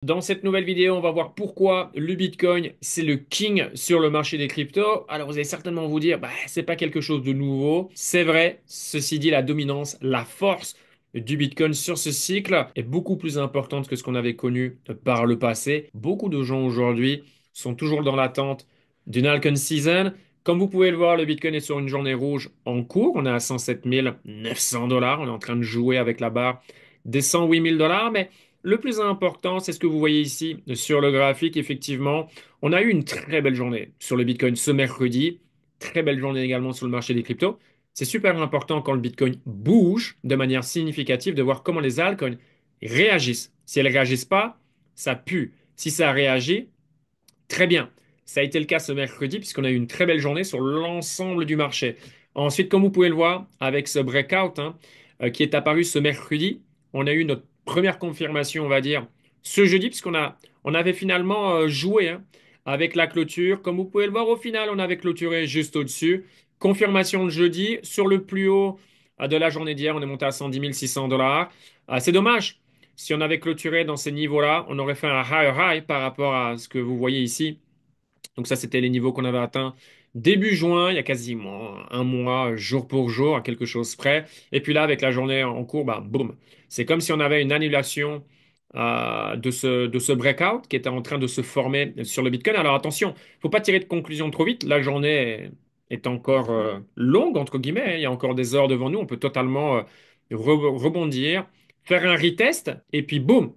Dans cette nouvelle vidéo, on va voir pourquoi le Bitcoin, c'est le king sur le marché des cryptos. Alors, vous allez certainement vous dire, c'est pas quelque chose de nouveau. C'est vrai. Ceci dit, la dominance, la force du Bitcoin sur ce cycle est beaucoup plus importante que ce qu'on avait connu par le passé. Beaucoup de gens aujourd'hui sont toujours dans l'attente d'une Alcon Season. Comme vous pouvez le voir, le Bitcoin est sur une journée rouge en cours. On est à 107 900 dollars. On est en train de jouer avec la barre des 108 000 dollars. Mais le plus important, c'est ce que vous voyez ici sur le graphique. Effectivement, on a eu une très belle journée sur le Bitcoin ce mercredi. Très belle journée également sur le marché des cryptos. C'est super important quand le Bitcoin bouge de manière significative de voir comment les altcoins réagissent. Si elles ne réagissent pas, ça pue. Si ça réagit, très bien. Ça a été le cas ce mercredi puisqu'on a eu une très belle journée sur l'ensemble du marché. Ensuite, comme vous pouvez le voir, avec ce breakout qui est apparu ce mercredi, on a eu notre première confirmation, on va dire, ce jeudi, on avait finalement joué avec la clôture. Comme vous pouvez le voir, au final, on avait clôturé juste au-dessus. Confirmation le jeudi sur le plus haut de la journée d'hier, on est monté à 110 600 dollars. C'est dommage. Si on avait clôturé dans ces niveaux-là, on aurait fait un higher high par rapport à ce que vous voyez ici. Donc ça, c'était les niveaux qu'on avait atteints début juin, il y a quasiment un mois, jour pour jour, à quelque chose près. Et puis là, avec la journée en cours, boum. C'est comme si on avait une annulation de ce breakout qui était en train de se former sur le Bitcoin. Alors attention, il ne faut pas tirer de conclusion trop vite. La journée est encore longue, entre guillemets, hein. Il y a encore des heures devant nous. On peut totalement rebondir, faire un retest, et puis boum,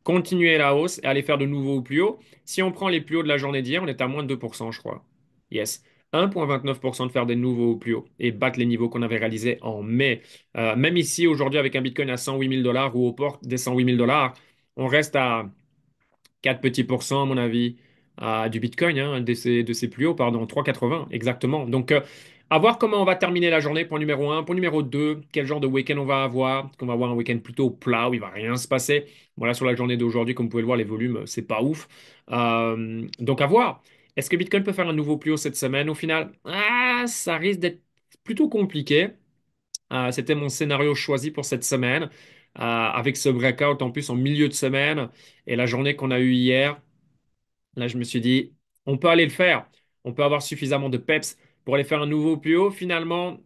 continuer la hausse et aller faire de nouveaux plus hauts. Si on prend les plus hauts de la journée d'hier, on est à moins de 2%, je crois. Yes. 1,29% de faire des nouveaux plus hauts et battre les niveaux qu'on avait réalisés en mai. Même ici, aujourd'hui, avec un Bitcoin à 108 000 dollars ou aux portes des 108 000 dollars, on reste à 4 petits pourcents, à mon avis, du Bitcoin, de ses plus hauts, pardon, 3,80 exactement. Donc, à voir comment on va terminer la journée, point numéro un. Point numéro 2, quel genre de week-end on va avoir. Est-ce qu'on va avoir un week-end plutôt plat où il va rien se passer. Voilà, sur la journée d'aujourd'hui, comme vous pouvez le voir, les volumes, c'est pas ouf. Donc, à voir. Est-ce que Bitcoin peut faire un nouveau plus haut cette semaine? Au final, ça risque d'être plutôt compliqué. C'était mon scénario choisi pour cette semaine, avec ce breakout en plus en milieu de semaine et la journée qu'on a eue hier. Là, je me suis dit, on peut aller le faire. On peut avoir suffisamment de peps pour aller faire un nouveau plus haut. Finalement,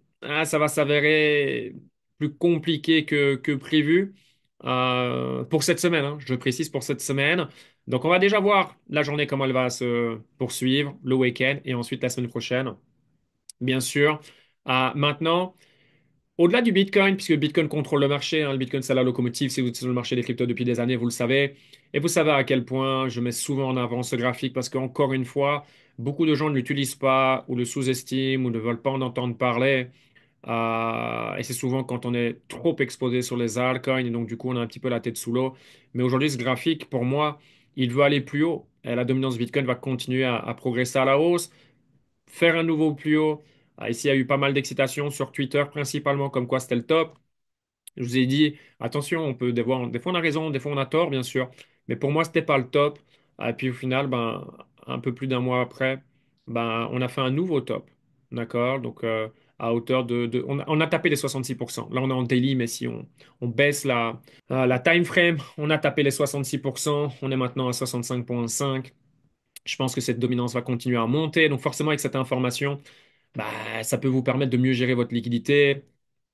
ça va s'avérer plus compliqué que prévu pour cette semaine, hein. Je précise pour cette semaine. Donc, on va déjà voir la journée, comment elle va se poursuivre, le week-end et ensuite la semaine prochaine, bien sûr. Maintenant. Au-delà du Bitcoin, puisque le Bitcoin contrôle le marché, hein, le Bitcoin c'est la locomotive, si vous êtes sur le marché des cryptos depuis des années, vous le savez. Et vous savez à quel point je mets souvent en avant ce graphique parce qu'encore une fois, beaucoup de gens ne l'utilisent pas ou le sous-estiment ou ne veulent pas en entendre parler. Et c'est souvent quand on est trop exposé sur les altcoins et donc du coup on a un petit peu la tête sous l'eau. Mais aujourd'hui, ce graphique, pour moi, il veut aller plus haut. Et la dominance Bitcoin va continuer à progresser à la hausse, faire un nouveau plus haut. Ici, il y a eu pas mal d'excitation sur Twitter, principalement, comme quoi c'était le top. Je vous ai dit, attention, des fois on a raison, des fois on a tort, bien sûr. Mais pour moi, c'était pas le top. Et puis au final, un peu plus d'un mois après, on a fait un nouveau top. D'accord? Donc, à hauteur on a tapé les 66%. Là, on est en daily, mais si on baisse la time frame, on a tapé les 66%. On est maintenant à 65,5. Je pense que cette dominance va continuer à monter. Donc forcément, avec cette information, ça peut vous permettre de mieux gérer votre liquidité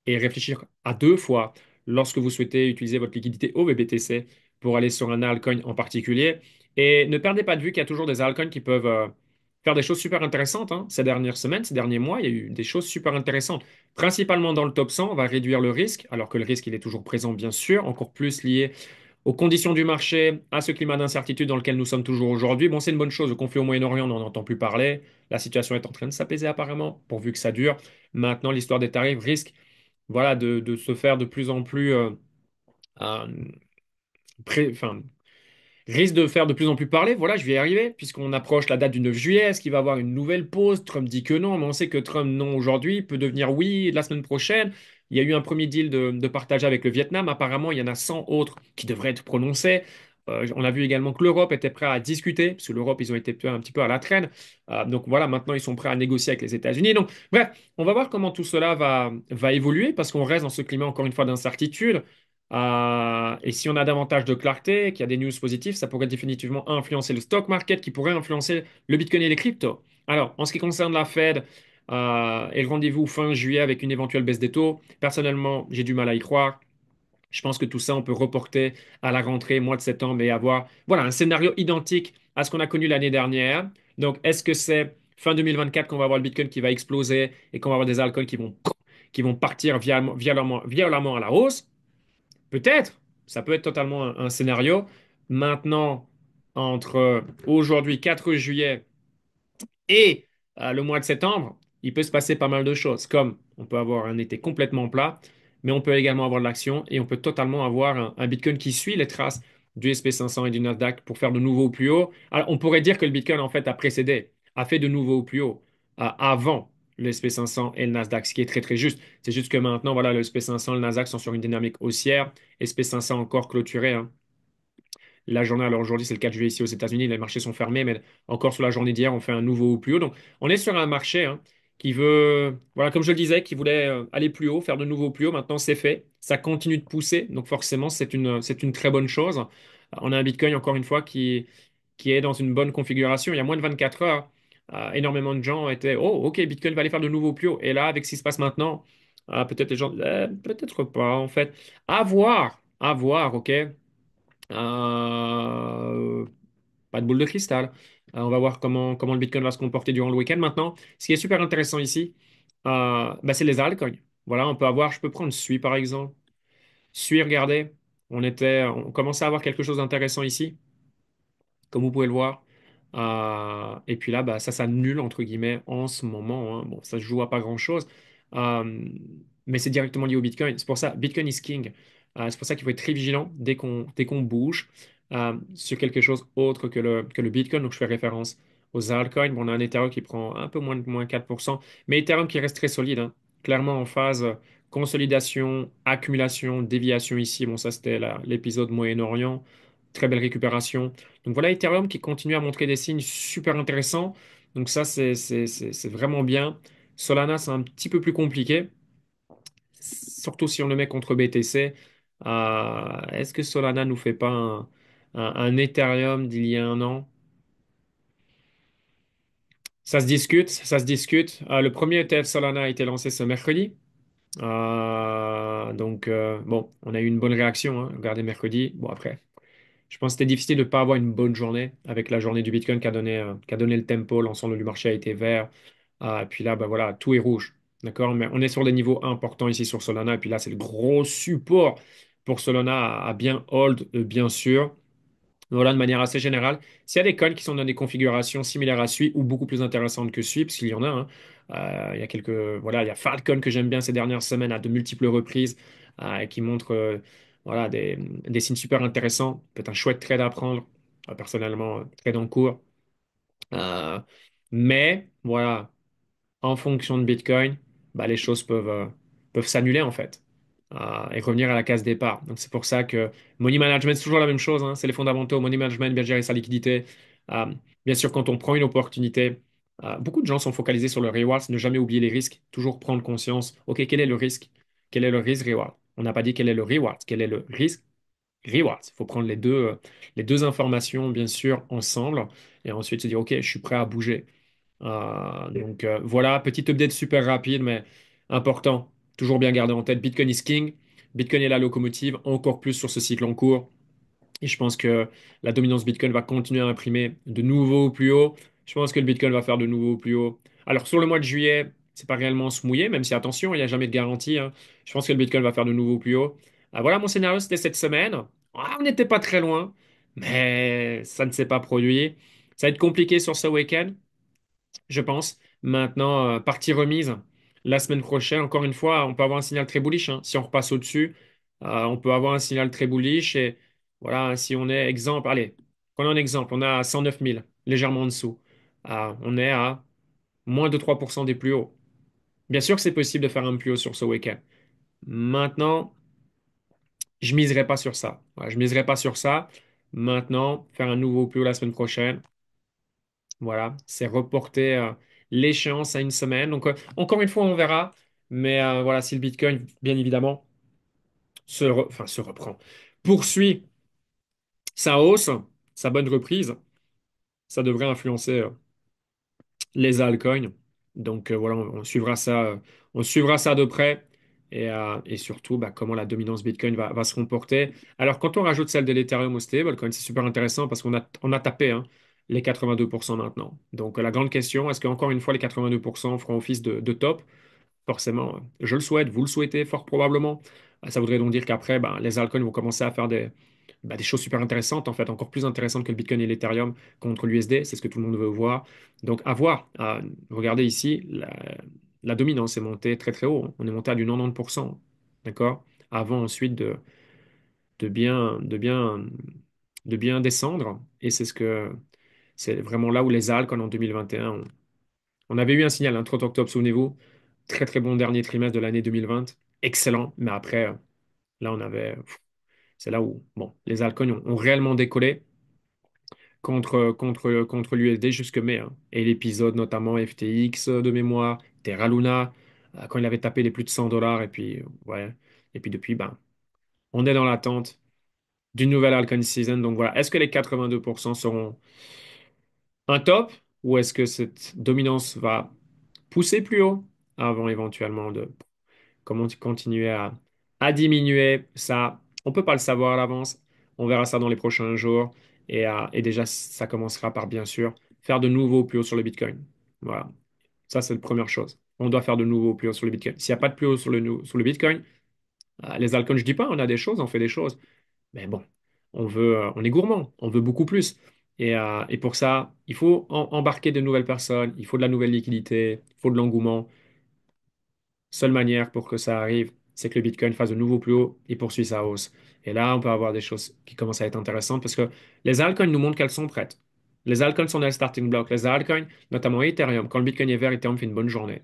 et réfléchir à deux fois lorsque vous souhaitez utiliser votre liquidité au BBTC pour aller sur un altcoin en particulier. Et ne perdez pas de vue qu'il y a toujours des altcoins qui peuvent faire des choses super intéressantes, hein. Ces dernières semaines, ces derniers mois, il y a eu des choses super intéressantes. Principalement dans le top 100, on va réduire le risque, alors que le risque, il est toujours présent, bien sûr, encore plus lié aux conditions du marché, à ce climat d'incertitude dans lequel nous sommes toujours aujourd'hui. Bon, c'est une bonne chose. Le conflit au Moyen-Orient, on n'en entend plus parler. La situation est en train de s'apaiser apparemment, pourvu que ça dure. Maintenant, l'histoire des tarifs risque, voilà, de se faire de plus en plus, euh, enfin, risque de faire de plus en plus parler. Voilà, je vais y arriver, puisqu'on approche la date du 9 juillet. Est-ce qu'il va y avoir une nouvelle pause? Trump dit que non, mais on sait que Trump non aujourd'hui peut devenir oui la semaine prochaine. Il y a eu un premier deal de partage avec le Vietnam. Apparemment, il y en a 100 autres qui devraient être prononcés. On a vu également que l'Europe était prête à discuter, parce que l'Europe, ils ont été un petit peu à la traîne. Donc voilà, maintenant, ils sont prêts à négocier avec les États-Unis. Donc, bref, on va voir comment tout cela va évoluer, parce qu'on reste dans ce climat, encore une fois, d'incertitude. Et si on a davantage de clarté, qu'il y a des news positives, ça pourrait définitivement influencer le stock market, qui pourrait influencer le Bitcoin et les cryptos. Alors, en ce qui concerne la Fed et le rendez-vous fin juillet avec une éventuelle baisse des taux, personnellement, j'ai du mal à y croire. Je pense que tout ça, on peut reporter à la rentrée, mois de septembre, et avoir voilà, un scénario identique à ce qu'on a connu l'année dernière. Donc, est-ce que c'est fin 2024 qu'on va avoir le Bitcoin qui va exploser et qu'on va avoir des altcoins qui vont partir violemment à la hausse? Peut-être, ça peut être totalement un scénario. Maintenant, entre aujourd'hui, 4 juillet, et le mois de septembre, il peut se passer pas mal de choses, comme on peut avoir un été complètement plat, mais on peut également avoir de l'action et on peut totalement avoir un Bitcoin qui suit les traces du SP500 et du Nasdaq pour faire de nouveaux plus hauts. Alors, on pourrait dire que le Bitcoin, en fait, a précédé, a fait de nouveaux plus hauts avant le SP500 et le Nasdaq, ce qui est très, très juste. C'est juste que maintenant, voilà, le SP500 et le Nasdaq sont sur une dynamique haussière, SP500 encore clôturé, hein. La journée, alors aujourd'hui, c'est le 4 juillet ici aux États-Unis, les marchés sont fermés, mais encore sur la journée d'hier, on fait un nouveau plus haut. Donc, on est sur un marché qui veut, voilà, comme je le disais, qui voulait aller plus haut, faire de nouveaux plus hauts. Maintenant, c'est fait. Ça continue de pousser. Donc, forcément, c'est une très bonne chose. On a un Bitcoin, encore une fois, qui est dans une bonne configuration. Il y a moins de 24 heures, énormément de gens étaient, oh, OK, Bitcoin va aller faire de nouveaux plus hauts. Et là, avec ce qui se passe maintenant, peut-être les gens, peut-être pas, en fait. À voir, OK. Euh, Pas de boule de cristal. On va voir comment le Bitcoin va se comporter durant le week-end. Maintenant, ce qui est super intéressant ici, c'est les altcoins. Voilà, on peut avoir, je peux prendre SUI par exemple. SUI, regardez, on commençait à avoir quelque chose d'intéressant ici comme vous pouvez le voir. Et puis là, ça s'annule, entre guillemets, en ce moment, hein. Bon, ça se joue à pas grand-chose. Euh, mais c'est directement lié au Bitcoin. C'est pour ça, Bitcoin is king. C'est pour ça qu'il faut être très vigilant dès qu'on bouge sur quelque chose autre que le Bitcoin. Donc, je fais référence aux altcoins. Bon, on a un Ethereum qui prend un peu moins de moins 4%, mais Ethereum qui reste très solide, hein. Clairement en phase consolidation, accumulation, déviation ici. Bon, ça, c'était l'épisode Moyen-Orient. Très belle récupération. Donc voilà Ethereum qui continue à montrer des signes super intéressants. Donc ça, c'est vraiment bien. Solana, c'est un petit peu plus compliqué, surtout si on le met contre BTC. Est-ce que Solana nous fait pas un Ethereum d'il y a un an? Ça se discute, ça se discute. Le premier ETF Solana a été lancé ce mercredi. Bon, on a eu une bonne réaction, hein. Regardez mercredi. Bon, après. Je pense que c'était difficile de ne pas avoir une bonne journée avec la journée du Bitcoin qui a donné le tempo. L'ensemble du marché a été vert. Et puis là, voilà, tout est rouge. D'accord? Mais on est sur des niveaux importants ici sur Solana. Et puis là, c'est le gros support pour Solana à bien hold, bien sûr. Voilà, de manière assez générale. S'il y a des coins qui sont dans des configurations similaires à SUI ou beaucoup plus intéressantes que SUI, parce qu'il y en a, hein. Il y a voilà, il y a Falcon que j'aime bien ces dernières semaines à de multiples reprises, et qui montre, voilà, des signes super intéressants. Peut-être un chouette trade à prendre. Personnellement, trade en cours. Euh, mais, voilà, en fonction de Bitcoin, les choses peuvent s'annuler en fait et revenir à la case départ. Donc c'est pour ça que money management, c'est toujours la même chose, hein. C'est les fondamentaux. Money management, bien gérer sa liquidité. Euh, Bien sûr, quand on prend une opportunité, beaucoup de gens sont focalisés sur le reward, ne jamais oublier les risques, toujours prendre conscience. OK, quel est le risque? Quel est le risque reward? On n'a pas dit quel est le reward, quel est le risque reward. Il faut prendre les deux informations, bien sûr, ensemble et ensuite se dire, OK, je suis prêt à bouger. Voilà, petite update super rapide, mais important. Toujours bien garder en tête, Bitcoin is king. Bitcoin est la locomotive, encore plus sur ce cycle en cours. Et je pense que la dominance Bitcoin va continuer à imprimer de nouveaux plus hauts. Je pense que le Bitcoin va faire de nouveaux plus hauts. Alors sur le mois de juillet, c'est pas réellement se mouiller, même si attention, il n'y a jamais de garantie, hein. Je pense que le Bitcoin va faire de nouveaux plus hauts. Voilà mon scénario, c'était cette semaine. On n'était pas très loin, mais ça ne s'est pas produit. Ça va être compliqué sur ce week-end je pense. Maintenant, partie remise la semaine prochaine. Encore une fois, on peut avoir un signal très bullish, hein. Si on repasse au-dessus, on peut avoir un signal très bullish. Et voilà, si on est exemple, allez, prenons un exemple, on est à 109 000, légèrement en dessous. On est à moins de 3% des plus hauts. Bien sûr que c'est possible de faire un plus haut sur ce week-end. Maintenant, je miserai pas sur ça. Voilà, je miserai pas sur ça. Maintenant, faire un nouveau plus haut la semaine prochaine. Voilà, c'est reporter l'échéance à une semaine. Donc, encore une fois, on verra. Mais voilà, si le Bitcoin, bien évidemment, se reprend, poursuit sa hausse, sa bonne reprise, ça devrait influencer les altcoins. Donc voilà, on suivra ça de près et surtout bah, comment la dominance Bitcoin va se comporter. Alors quand on rajoute celle de l'Ethereum au stablecoin, c'est super intéressant parce qu'on a tapé hein, les 82% maintenant. Donc la grande question, est-ce qu'encore une fois les 82% feront office de top? Forcément, je le souhaite, vous le souhaitez fort probablement. Ça voudrait donc dire qu'après, ben, les altcoins vont commencer à faire des choses super intéressantes, en fait, encore plus intéressantes que le Bitcoin et l'Ethereum contre l'USD. C'est ce que tout le monde veut voir. Donc, à voir. Regardez ici, la dominance est montée très très haut. On est monté à du 90%. D'accord? Avant ensuite de bien, de bien, de bien descendre. Et c'est vraiment là où les altcoins en 2021 on avait eu un signal, un 30 octobre, souvenez-vous. Très très bon dernier trimestre de l'année 2020. Excellent. Mais après, là, c'est là où bon, les altcoins ont réellement décollé contre l'USD jusque mai, hein. Et l'épisode notamment FTX de mémoire, Terra Luna, quand il avait tapé les plus de 100 dollars. Et puis, ouais. Et puis depuis, ben, on est dans l'attente d'une nouvelle altcoin season. Donc voilà. Est-ce que les 82% seront un top ou est-ce que cette dominance va pousser plus haut avant éventuellement de comment continuer à diminuer ça. On peut pas le savoir à l'avance. On verra ça dans les prochains jours. Et déjà, ça commencera par, bien sûr, faire de nouveaux plus hauts sur le Bitcoin. Voilà. Ça, c'est la première chose. On doit faire de nouveaux plus hauts sur le Bitcoin. S'il n'y a pas de plus haut sur le Bitcoin, les altcoins, je dis pas, on a des choses, on fait des choses. Mais bon, on est gourmand. On veut beaucoup plus. Et pour ça, il faut embarquer de nouvelles personnes. Il faut de la nouvelle liquidité. Il faut de l'engouement. Seule manière pour que ça arrive, c'est que le Bitcoin fasse de nouveaux plus hauts et poursuive sa hausse. Et là, on peut avoir des choses qui commencent à être intéressantes parce que les altcoins nous montrent qu'elles sont prêtes. Les altcoins sont dans le starting block. Les altcoins, notamment Ethereum, quand le Bitcoin est vert, Ethereum fait une bonne journée.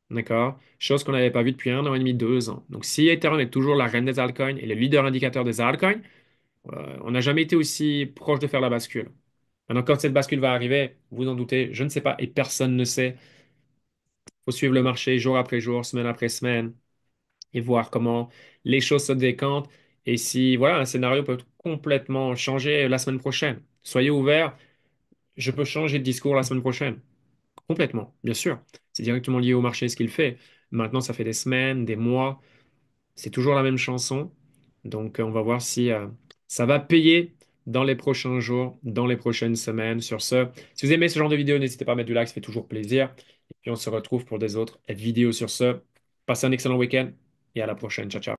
D'accord? Chose qu'on n'avait pas vue depuis 1 an et demi, 2 ans. Donc, si Ethereum est toujours la reine des altcoins et le leader indicateur des altcoins, on n'a jamais été aussi proche de faire la bascule. Maintenant, quand cette bascule va arriver, vous en doutez, je ne sais pas et personne ne sait. Il faut suivre le marché jour après jour, semaine après semaine et voir comment les choses se décantent et si voilà, un scénario peut complètement changer la semaine prochaine. Soyez ouverts, je peux changer de discours la semaine prochaine. Complètement, bien sûr. C'est directement lié au marché ce qu'il fait. Maintenant, ça fait des semaines, des mois, c'est toujours la même chanson. Donc, on va voir si ça va payer dans les prochains jours, dans les prochaines semaines. Sur ce, si vous aimez ce genre de vidéo, n'hésitez pas à mettre du like, ça fait toujours plaisir. Et puis, on se retrouve pour des autres vidéos sur ce. Passez un excellent week-end et à la prochaine. Ciao, ciao.